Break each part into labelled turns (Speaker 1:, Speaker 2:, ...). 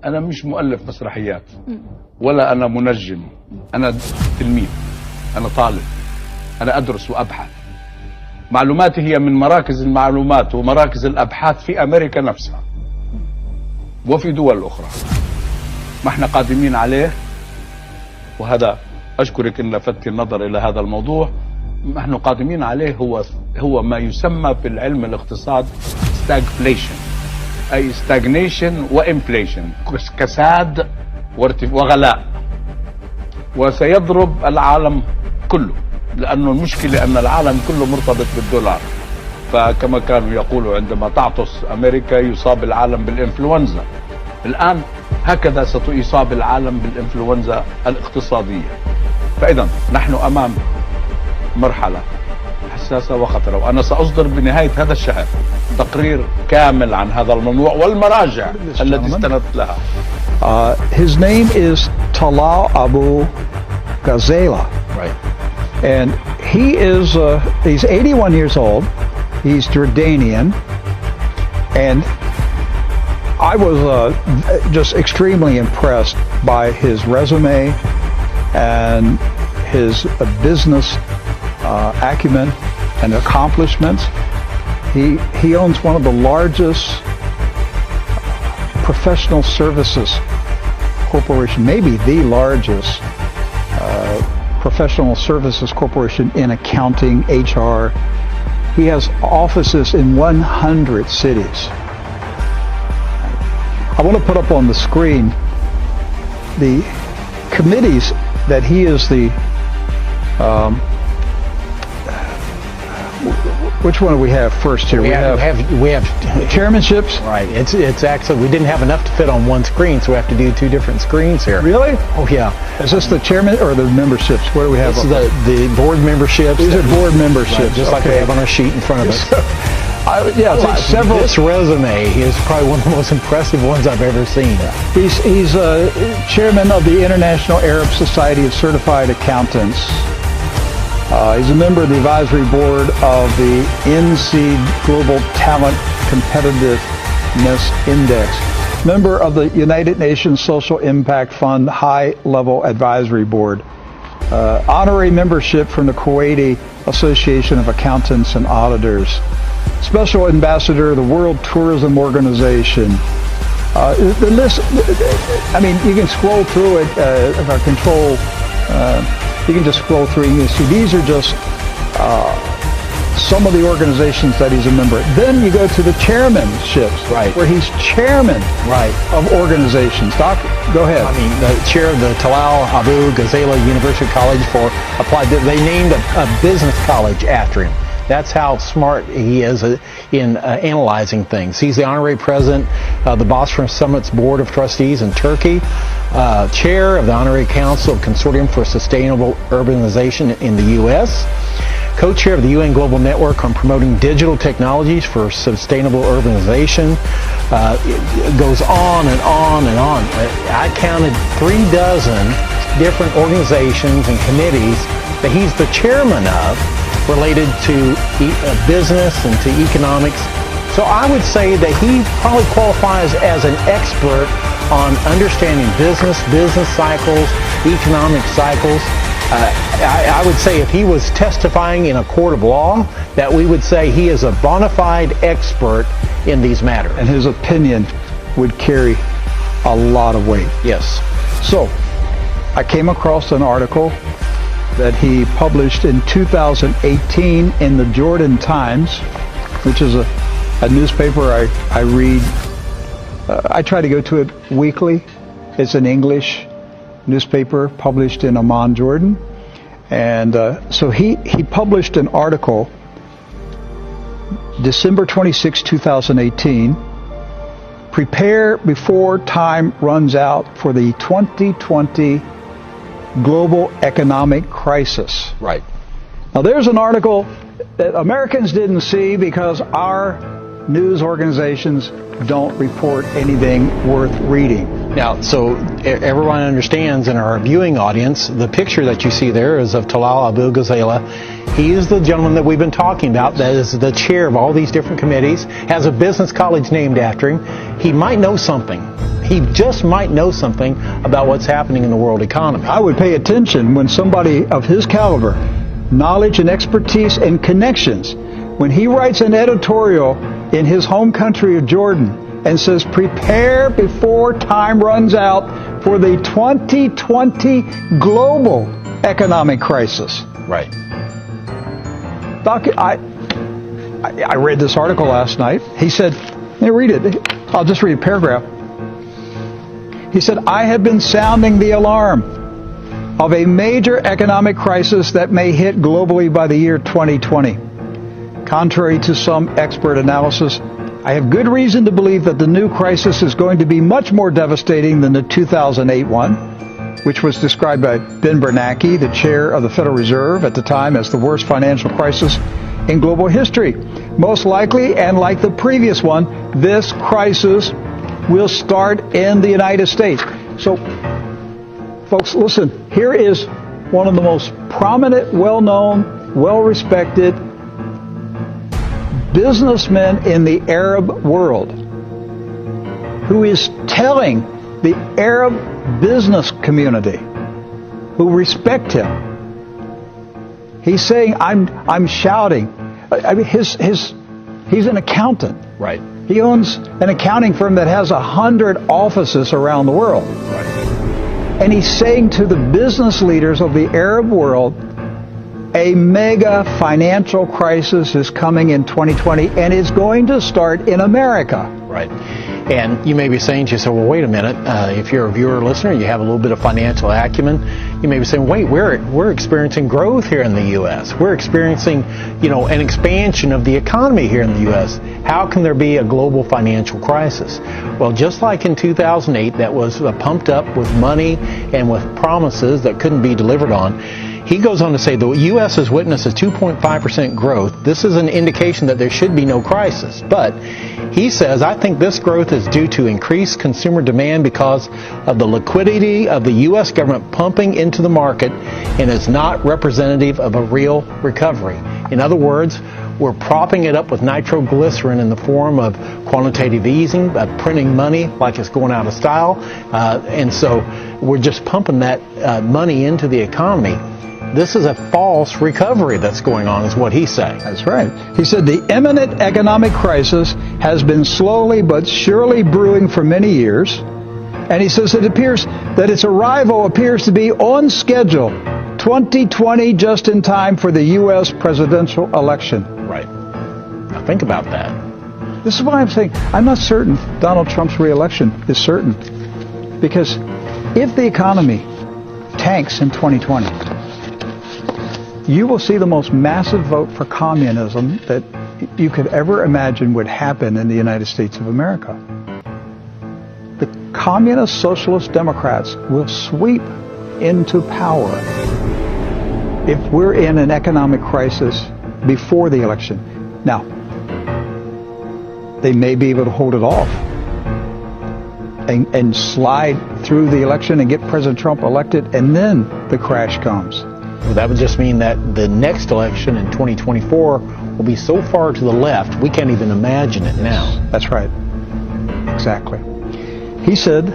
Speaker 1: أنا مش مؤلف مسرحيات ولا أنا منجم، أنا تلميذ، أنا طالب، أنا أدرس وأبحث. معلوماتي هي من مراكز المعلومات ومراكز الأبحاث في أمريكا نفسها وفي دول أخرى. ما احنا قادمين عليه، وهذا أشكرك إن لفتت النظر إلى هذا الموضوع. ما احنا قادمين عليه هو ما يسمى في العلم الاقتصاد stagflation، أي stagnation وinflation، كساد وغلاء، وسيضرب العالم كله، لأنه المشكلة أن العالم كله مرتبط بالدولار. فكما كانوا يقولوا عندما تعطس أمريكا يصاب العالم بالانفلونزا، الآن هكذا سيصاب العالم بالانفلونزا الاقتصادية. فإذا نحن أمام مرحلة حساسة وخطرة، وأنا سأصدر بنهاية هذا الشهر تقرير كامل عن هذا الموضوع والمراجع التي استندت لها.
Speaker 2: His name is Talal Abu Ghazala.
Speaker 3: Right.
Speaker 2: And he's 81 years old. He's Jordanian. And I was just extremely impressed by his resume and his business acumen and accomplishments. He owns one of the largest professional services corporation, maybe the largest professional services corporation in accounting, HR. He has offices in 100 cities. I want to put up on the screen the committees that he is the which one do we have first here?
Speaker 3: We have
Speaker 2: chairmanships.
Speaker 3: Right. It's actually, we didn't have enough to fit on one screen, so we have to do two different screens here.
Speaker 2: Really?
Speaker 3: Oh yeah.
Speaker 2: Is this the chairman or the memberships? What do we have?
Speaker 3: This is the board memberships.
Speaker 2: These are board memberships,
Speaker 3: right, just like we have on our sheet in front of us.
Speaker 2: Several.
Speaker 3: This resume is probably one of the most impressive ones I've ever seen.
Speaker 2: He's chairman of the International Arab Society of Certified Accountants. He's a member of the advisory board of the NSEAD Global Talent Competitiveness Index. Member of the United Nations Social Impact Fund High Level Advisory Board. Honorary membership from the Kuwaiti Association of Accountants and Auditors. Special Ambassador of the World Tourism Organization. The list, I mean, you can scroll through it if I control. You can just scroll through and you see these are just some of the organizations that he's a member of. Then you go to the chairmanships,
Speaker 3: right,
Speaker 2: where he's chairman,
Speaker 3: right,
Speaker 2: of organizations. Doc, go ahead.
Speaker 3: I mean, the chair of the Talal Abu Ghazala University College for Applied. They named a business college after him. That's how smart he is in analyzing things. He's the honorary president of the Bosphorus Summit's Board of Trustees in Turkey, chair of the Honorary Council of Consortium for Sustainable Urbanization in the U.S., co-chair of the UN Global Network on Promoting Digital Technologies for Sustainable Urbanization. It goes on and on and on. I counted 36 different organizations and committees that he's the chairman of, related to business and to economics. So I would say that he probably qualifies as an expert on understanding business cycles, economic cycles. I would say if he was testifying in a court of law, that we would say he is a bona fide expert in these matters.
Speaker 2: And his opinion would carry a lot of weight.
Speaker 3: Yes.
Speaker 2: So I came across an article that he published in 2018 in the Jordan Times, which is a newspaper I read. I try to go to it weekly. It's an English newspaper published in Amman, Jordan. And so he published an article December 26, 2018, Prepare Before Time Runs Out for the 2020 Global Economic Crisis.
Speaker 3: Right.
Speaker 2: Now there's an article that Americans didn't see because our news organizations don't report anything worth reading.
Speaker 3: Now, so everyone understands in our viewing audience, the picture that you see there is of Talal Abu Ghazala. He is the gentleman that we've been talking about that is the chair of all these different committees, has a business college named after him. He might know something. He just might know something about what's happening in the world economy.
Speaker 2: I would pay attention when somebody of his caliber, knowledge and expertise and connections, when he writes an editorial in his home country of Jordan and says, prepare before time runs out for the 2020 global economic crisis.
Speaker 3: Right.
Speaker 2: Doc, I read this article last night. He said, read it. I'll just read a paragraph. He said, I have been sounding the alarm of a major economic crisis that may hit globally by the year 2020. Contrary to some expert analysis, I have good reason to believe that the new crisis is going to be much more devastating than the 2008 one, which was described by Ben Bernanke, the chair of the Federal Reserve at the time, as the worst financial crisis in global history. Most likely, and like the previous one, this crisis will start in the United States. So, folks, listen, here is one of the most prominent, well-known, well-respected businessmen in the Arab world who is telling the Arab business community who respect him. He's saying, I'm shouting. I mean, he's an accountant.
Speaker 3: Right.
Speaker 2: He owns an accounting firm that has 100 offices around the world.
Speaker 3: Right.
Speaker 2: And he's saying to the business leaders of the Arab world, a mega financial crisis is coming in 2020, and it's going to start in America.
Speaker 3: Right. And you may be saying to yourself, well, wait a minute. If you're a viewer or listener, you have a little bit of financial acumen, you may be saying, wait, we're experiencing growth here in the U.S. We're experiencing, an expansion of the economy here in the U.S. How can there be a global financial crisis? Well, just like in 2008, that was pumped up with money and with promises that couldn't be delivered on. He goes on to say the U.S. has witnessed a 2.5% growth. This is an indication that there should be no crisis. But he says, I think this growth is due to increased consumer demand because of the liquidity of the U.S. government pumping into the market and is not representative of a real recovery. In other words, we're propping it up with nitroglycerin in the form of quantitative easing, printing money like it's going out of style. And so we're just pumping that money into the economy. This is a false recovery that's going on, is what he's saying.
Speaker 2: That's right. He said the imminent economic crisis has been slowly but surely brewing for many years. And he says it appears that its arrival appears to be on schedule, 2020, just in time for the U.S. presidential election.
Speaker 3: Right. Now think about that.
Speaker 2: This is why I'm saying I'm not certain Donald Trump's re-election is certain. Because if the economy tanks in 2020, you will see the most massive vote for communism that you could ever imagine would happen in the United States of America. The communist socialist Democrats will sweep into power if we're in an economic crisis before the election. Now, they may be able to hold it off and slide through the election and get President Trump elected, and then the crash comes.
Speaker 3: Well, that would just mean that the next election in 2024 will be so far to the left, we can't even imagine it now.
Speaker 2: That's right. Exactly. He said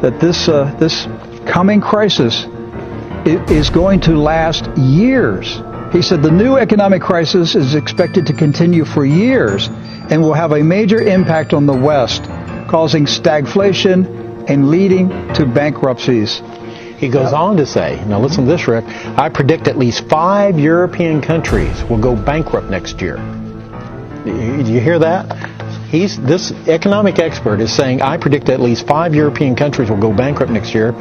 Speaker 2: that this coming crisis is going to last years. He said the new economic crisis is expected to continue for years and will have a major impact on the West, causing stagflation and leading to bankruptcies.
Speaker 3: He goes on to say, now listen to this, Rick, I predict at least 5 European countries will go bankrupt next year. Do you hear that? This economic expert is saying, I predict at least 5 European countries will go bankrupt next year,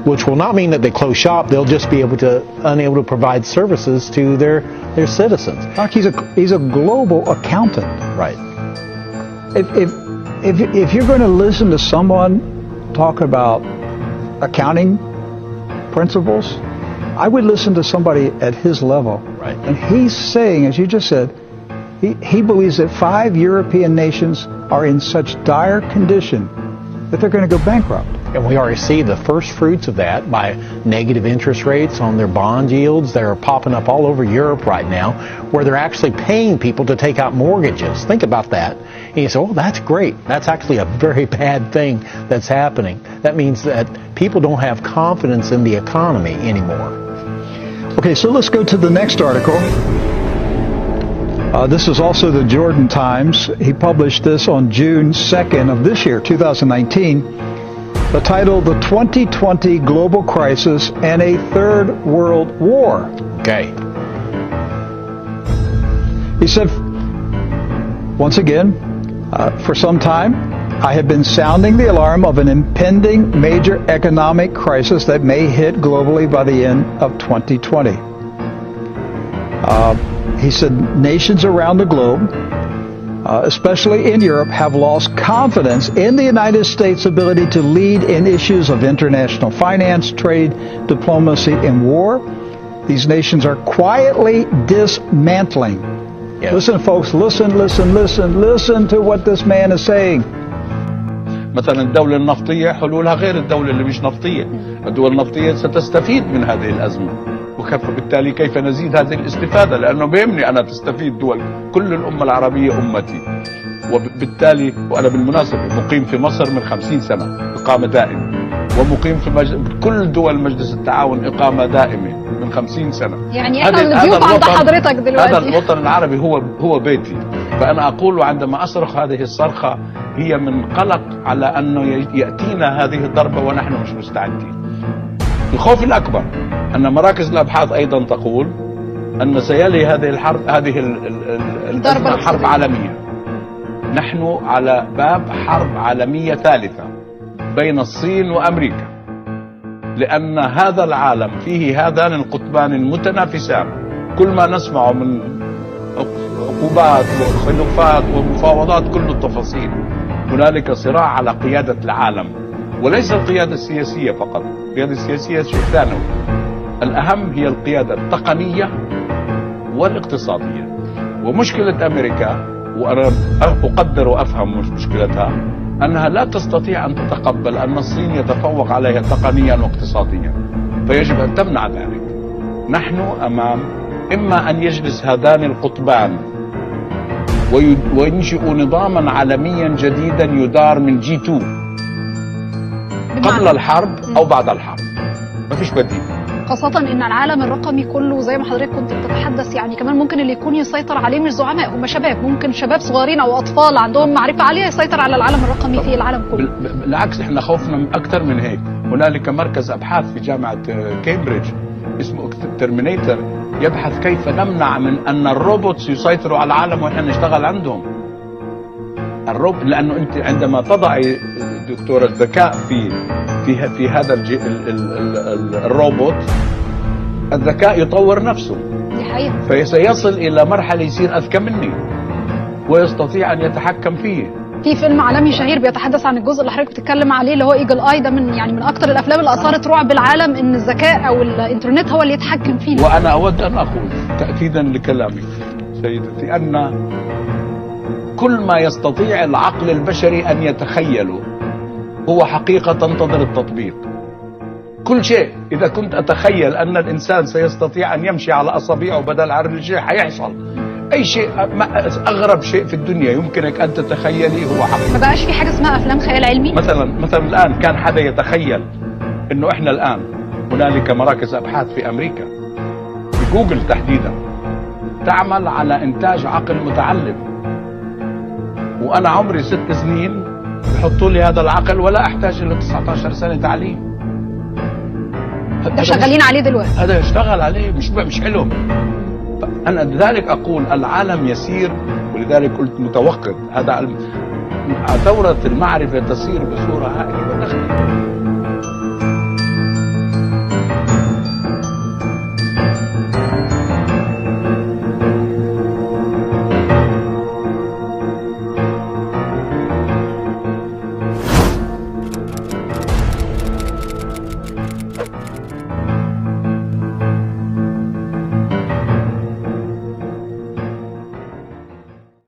Speaker 3: which will not mean that they close shop. They'll just be unable to provide services to their citizens.
Speaker 2: Doc, he's a global accountant.
Speaker 3: Right.
Speaker 2: If you're going to listen to someone talk about accounting principles, I would listen to somebody at his level.
Speaker 3: Right.
Speaker 2: And he's saying, as you just said, he believes that 5 European nations are in such dire condition that they're going to go bankrupt.
Speaker 3: And we already see the first fruits of that by negative interest rates on their bond yields that are popping up all over Europe right now, where they're actually paying people to take out mortgages. Think about that. And you say, oh, that's great. That's actually a very bad thing that's happening. That means that people don't have confidence in the economy anymore.
Speaker 2: Okay, so let's go to the next article. This is also the Jordan Times. He published this on June 2nd of this year, 2019. The title, The 2020 Global Crisis and a Third World War.
Speaker 3: Okay.
Speaker 2: He said, once again, for some time, I have been sounding the alarm of an impending major economic crisis that may hit globally by the end of 2020. He said nations around the globe, especially in Europe, have lost confidence in the United States' ability to lead in issues of international finance, trade, diplomacy, and war. These nations are quietly dismantling.
Speaker 3: Yes.
Speaker 2: Listen, folks, listen to what this man is saying.
Speaker 1: مثلا الدولة النفطية حلولها غير الدولة اللي مش نفطية. الدول النفطية ستستفيد من هذه الأزمة، وبالتالي كيف نزيد هذه الاستفادة؟ لأنه بيهمني أنا تستفيد دول، كل الأمة العربية أمتي، وبالتالي وأنا بالمناسبة مقيم في مصر من 50 سنة إقامة دائمة، ومقيم في كل دول مجلس التعاون إقامة دائمة من 50 سنة.
Speaker 4: يعني احنا الضيوف عند حضرتك دلوقتي.
Speaker 1: هذا الوطن العربي هو بيتي. فأنا أقول عندما أصرخ هذه الصرخة هي من قلق على أنه يأتينا هذه الضربة ونحن مش مستعدين. الخوف الأكبر أن مراكز الأبحاث أيضا تقول أن سيلي هذه الحرب، هذه الأزمة حرب عالمية. نحن على باب حرب عالمية ثالثة بين الصين وأمريكا، لأن هذا العالم فيه هذان القطبان المتنافسان. كل ما نسمعه من عقوبات وخلافات ومفاوضات، كل التفاصيل. هنالك صراع على قيادة العالم، وليس القيادة السياسية فقط. القيادة السياسية شيء ثانوي، الأهم هي القيادة التقنية والاقتصادية. ومشكلة أمريكا، وأنا أقدر وأفهم مشكلتها، أنها لا تستطيع أن تتقبل أن الصين يتفوق عليها تقنيا واقتصاديا، فيجب أن تمنع ذلك. نحن أمام إما أن يجلس هذان القطبان وينشئوا نظاما عالميا جديدا يدار من G2 قبل الحرب أو بعد الحرب، ما فيش بديل.
Speaker 4: خاصة ان العالم الرقمي كله زي ما حضرتك كنت بتتحدث، يعني كمان ممكن اللي يكون يسيطر عليه مش زعماء، هم شباب، ممكن شباب صغيرين او اطفال عندهم معرفة عالية يسيطر على العالم الرقمي في العالم كله.
Speaker 1: بالعكس احنا خوفنا اكثر من هيك. هنالك مركز ابحاث في جامعة كامبريدج اسمه ترمينيتر يبحث كيف نمنع من ان الروبوتس يسيطروا على العالم واحنا نشتغل عندهم. لانه انت عندما تضعي دكتور الذكاء في هذا الروبوت، الذكاء يطور نفسه.
Speaker 4: دي حقيقة.
Speaker 1: فسيصل الى مرحلة يصير اذكى مني ويستطيع ان يتحكم فيه.
Speaker 4: في فيلم عالمي شهير بيتحدث عن الجزء اللي حضرتك بتتكلم عليه اللي هو ايجل اي، ده من اكتر الافلام اللي اثارت رعب العالم، ان الذكاء او الانترنت هو اللي يتحكم فينا.
Speaker 1: وانا اود ان اقول تأكيدا لكلامي سيدتي ان كل ما يستطيع العقل البشري ان يتخيله هو حقيقة تنتظر التطبيق. كل شيء إذا كنت أتخيل أن الإنسان سيستطيع أن يمشي على أصابعه بدل على رجليه حيحصل. أي شيء، أغرب شيء في الدنيا يمكنك أن تتخيلي هو حقيقة.
Speaker 4: ما بقاش في حاجة اسمها أفلام خيال علمي.
Speaker 1: مثلا الآن كان حدا يتخيل إنه إحنا الآن هنالك مراكز أبحاث في أمريكا، في جوجل تحديدا، تعمل على إنتاج عقل متعلم، وأنا عمري 6 سنين بحطوا لي هذا العقل ولا أحتاج إلى 19 سنة تعليم.
Speaker 4: ده شغالين عليه دلوقتي.
Speaker 1: هذا يشتغل عليه، مش حلم. أنا لذلك أقول العالم يسير، ولذلك قلت متوقد. هذا ثورة المعرفة تسير بصورة هائلة ودخلة.